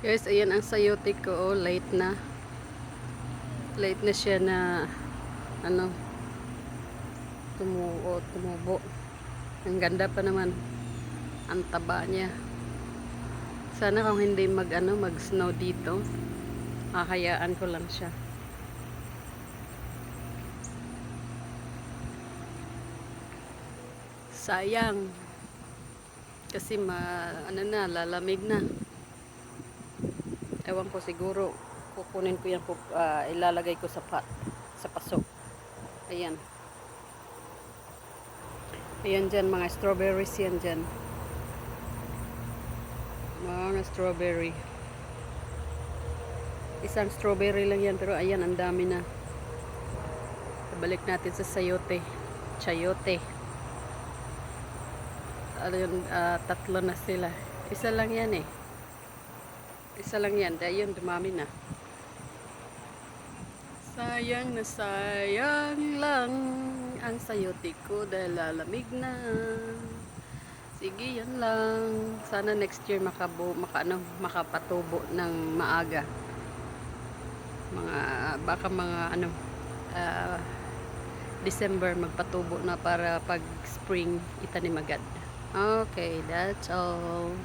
Guys, ayan ang sayote ko. Oh, late na. Late na siya na ano, tumubo. Ang ganda pa naman. Ang taba niya. Sana kung hindi mag-snow dito, hahayaan ko lang siya. Sayang. Kasi lalamig na. Ewan ko, siguro kukunin ko yan, ilalagay ko sa paso. Ayan. Ayan dyan, mga strawberries yan dyan. Mga strawberry. Isang strawberry lang yan, pero ayan, ang dami na. Balik natin sa sayote. Chayote. Tatlo na sila. Isa lang yan eh. Isa lang yan. Dahil yun, dumami na. Sayang na sayang lang ang sayote ko dahil lalamig na. Sige, yan lang. Sana next year makapatubo ng maaga. Baka December magpatubo na para pag spring itanim agad. Okay, that's all.